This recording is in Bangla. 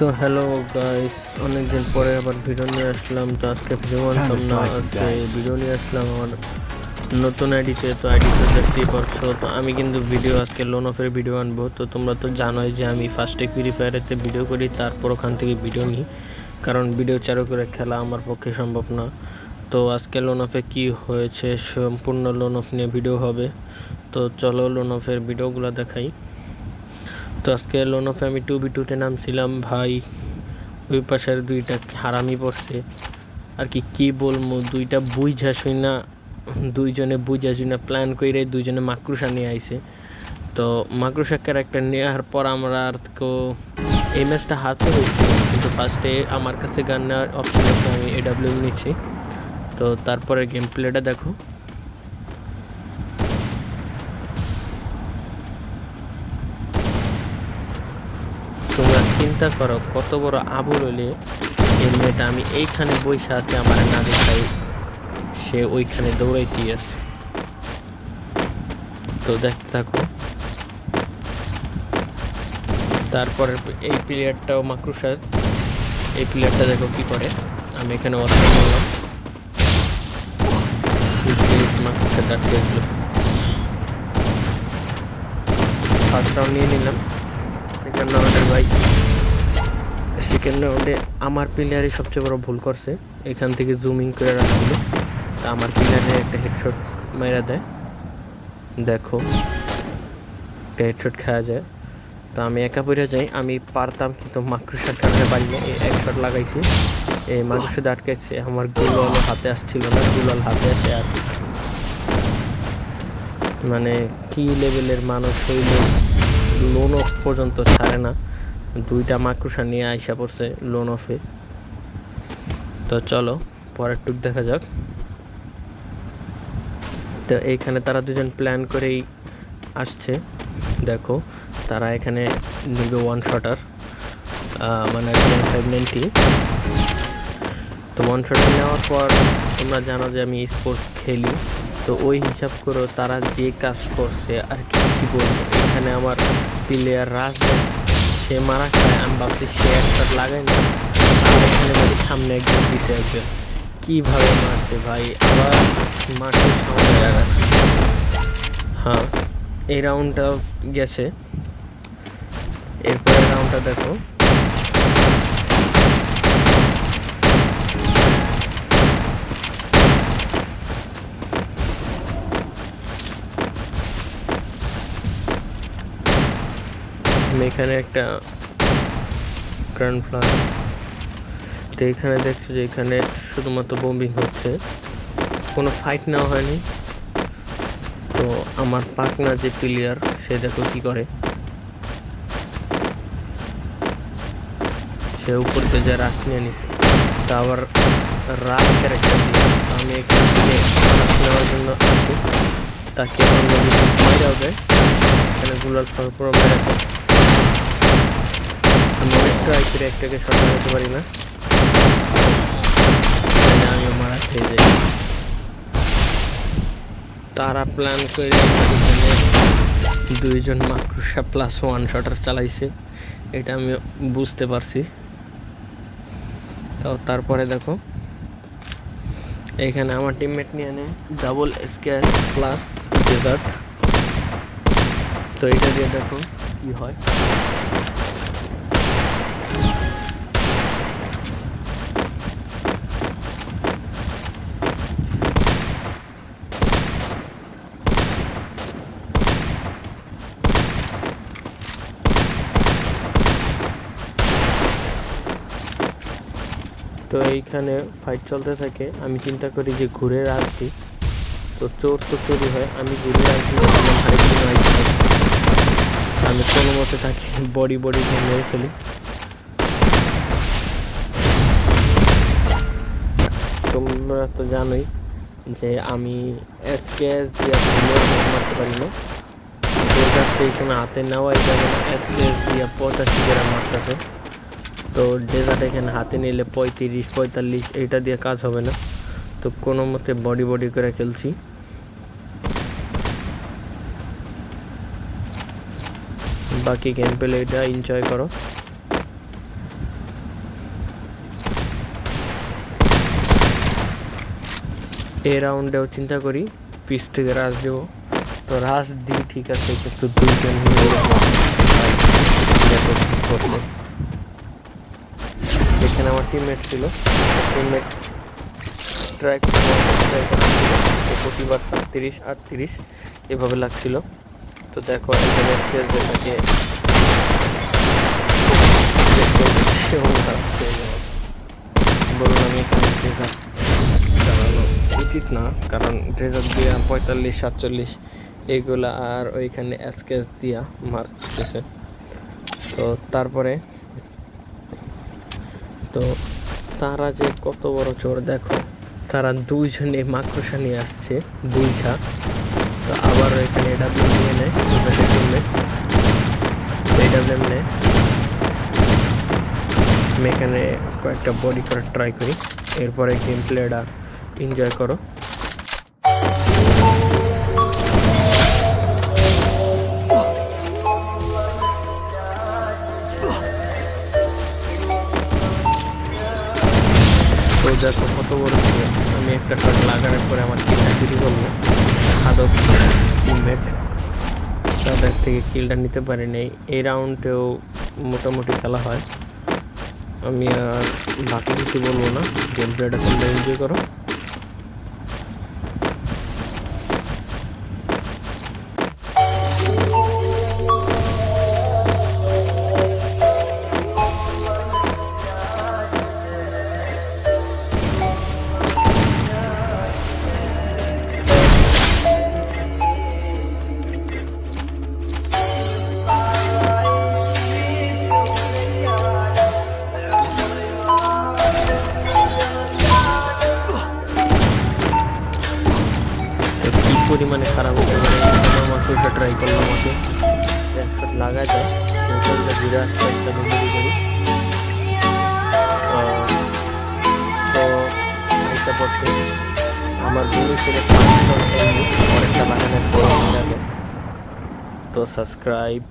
তো হ্যালো গাইস, অনেকদিন পরে আবার ভিডিও নিয়ে আসলাম। তো আজকে ভিডিও আনতাম না, আজকে ভিডিও নিয়ে আসলাম আমার নতুন আইডিতে। তো আইডিতে দেখতেই পারছো। তো আমি কিন্তু ভিডিও আজকে লোন অফের ভিডিও আনবো। তো তোমরা তো জানোই যে আমি ফার্স্টে ফ্রি ফায়ারেতে ভিডিও করি, তারপর ওখান থেকে ভিডিও নিই, কারণ ভিডিও চালু করে খেলা আমার পক্ষে সম্ভব না। তো আজকে লোন অফে কী হয়েছে সম্পূর্ণ লোন অফ নিয়ে ভিডিও হবে। তো চলো লোন অফের ভিডিওগুলো দেখাই। তো আজকে লোন অফে আমি 2v2-তে নামছিলাম ভাই, ওই পাশের দুইটা হারামি পড়ছে আর কি বলবো, দুইটা বুঝা শুই না, দুইজনে বুঝা শুই না প্ল্যান করে দুইজনে মাকড়সা নিয়ে আইছে। তো মাকড়সা ক্যারেক্টার নেওয়ার পর আমরা আর তো এই ম্যাচটা হাতে হয়েছে, কিন্তু ফার্স্টে আমার কাছে গান নেওয়ার অপশন আছে, আমি AW নিচ্ছি। তো তারপরে গেম প্লেটা দেখো। তোমরা চিন্তা করো কত বড় আবুল হলে এই মেয়েটা, আমি এইখানে বসে আছে আমার না দেখাই, সে ওইখানে দৌড়াইতেই আছে। তো দেখতে থাকো। তারপরে এই প্লেয়ারটাও মাকড়সার, এই প্লেয়ারটা দেখো কি করে। আমি এখানে অস্ত্র করলাম, মাকড়সা ডাকতে গেছিল। ফার্স্ট রাউন্ড নিয়ে নিলাম। সেকেন্ড রাউন্ডের ভাই, সেকেন্ড রাউন্ডে আমার প্লেয়ারই সবচেয়ে বড় ভুল করছে, এখান থেকে জুমিং করে রাখছিল। তা আমার প্লেয়ারে একটা হেডশট মেরা দেয়, দেখো একটা হেডশট খাওয়া যায়। তো আমি একা পড়ে যাই, আমি পারতাম কিন্তু মাকড়সার কারণে পারি না। এই এক শট লাগাইছি, এই মাকড়সাতে আটকাইছে, আমার গুলাল হাতে আসছিল না, গুলাল হাতে আসে। আর মানে কি লেভেলের মানুষ হইলে লোন অফ পর্যন্ত ছাড়ে না, দুইটা মাকড়সা নিয়ে আইসা পড়ছে লোন অফে। তো চলো পরের টুক দেখা যাক। তো এইখানে তারা দুজন প্ল্যান করেই আসছে, দেখো তারা এখানে নিবে ওয়ান শটার, মানে 590। তো ওয়ান শটার নেওয়ার পর তোমরা জানো যে আমি স্পোর্টস খেলি, তো ওই হিসাব করো তারা যে কাজ করছে আর কি বলবো। এখানে আমার প্লেয়ার রাজদেব, সে মারা খায়, আমি ভাবছি সে এক শট লাগাই না, আর এখানে ভাই সামনে একজন পিছিয়ে একজন, কীভাবে মারছে ভাই, আবার মারছে সামনে লাগাচ্ছে। হ্যাঁ, এই রাউন্ডটা গেছে। এরপরে রাউন্ডটা দেখো। আমি এখানে একটা গ্র্যান্ড ফ্লাস, তো এখানে দেখছো যে এখানে শুধুমাত্র বোম্বিং হচ্ছে, কোনো ফাইট নেওয়া হয়নি। তো আমার পাকনা যে প্লেয়ার, সে দেখো কি করে, সে উপর থেকে যে রাশ নিয়ে নিছে, তা আবার রাশ ক্যারেক্টার দিয়ে। আমি এখান থেকে রাশ নেওয়ার জন্য আসি, তাকে অন্য কিছু মাইরাও দেয়, এখানে গুলাল পুরো মেরে দেয়। আমি অনেক ট্রাই করে একটাকে শট লাগাতে পারি না, আমিও মারা খেয়ে যাই। তারা প্ল্যান করে দুইজন মাকড়সা প্লাস ওয়ান শটার চালাইছে, এটা আমি বুঝতে পারছি। তো তারপরে দেখো এখানে আমার টিমমেট নিয়ে নেয় ডাবল স্ক্যাচ প্লাস ডেজার্ট। তো এটা দিয়ে দেখো কি হয়। তো এইখানে ফাইট চলতে থাকে, আমি চিন্তা করি যে ঘুরে রাখছি, তো চোর তো চুরি হয়, আমি ঘুরে রাখছি, আমি কোনো মতে তাকে বডি মেরে ফেলি। তোমরা তো জানোই যে আমি SKS দিয়ে মারতে পারি না, ডেজার্টে এখানে হাতে নেওয়াই যাবে না, SKS দিয়ে 85 গ্রাম মারতেছে। তো ডেজার্ট এখানে হাতে নিলে 35-45, এইটা দিয়ে কাজ হবে না। তো কোনো মতে বডি করে খেলছি। বাকি গেম প্লে এটা এনজয় করো। এই রাউন্ডেও চিন্তা করি পিস থেকে রাশ দেবো, তো রাশ দিই ঠিক আছে, কিন্তু দুইজন করছে। এখানে আমার টিমমেট ছিল, টিমমেট ট্রাই করা ছিল, তো প্রতিবার 37-38 এভাবে লাগছিল। তো দেখো একজন এসকেএস যেটাকে বললাম এখানে ট্রেজার চালানো উচিত না, কারণ ট্রেজার দিয়া 45-47 এইগুলা আর ওইখানে এসকেএস দিয়া মারতেছে। তো তারপরে তো তারা যে কত বড় চোর দেখো, তারা দুইজনে মাকড়সা নিয়ে আসছে দুইটা। তো আবার এখানে এডাব্লিউ নিয়ে নেয়, এডাব্লিউ নেয়। আমি এখানে কয়েকটা বডি করার ট্রাই করি, এরপরে গেম প্লেটা এনজয় করো। তো দেখো কত বড়, আমি একটা শট লাগানোর পরে আমার কিলটা চুরি করলো আদব টিমমেট, তাদের থেকে কিলটা নিতে পারিনি। এই রাউন্ডেও মোটামুটি খেলা হয়, আমি আর বাকি কিছু বলবো না, গেম প্লেটা তোমরা এনজয় করো। পরিমাণে খারাপ হতে পারে, আমার ফুলটা ট্রাই করলাম, আমাকে একশট লাগাই যায় ঘুরে আসতে একটা মেমোরি করি। তো এটা পড়ছে আমার গুলি থেকে 500 এমনি অনেকটা লাগানোর পর তো সাবস্ক্রাইব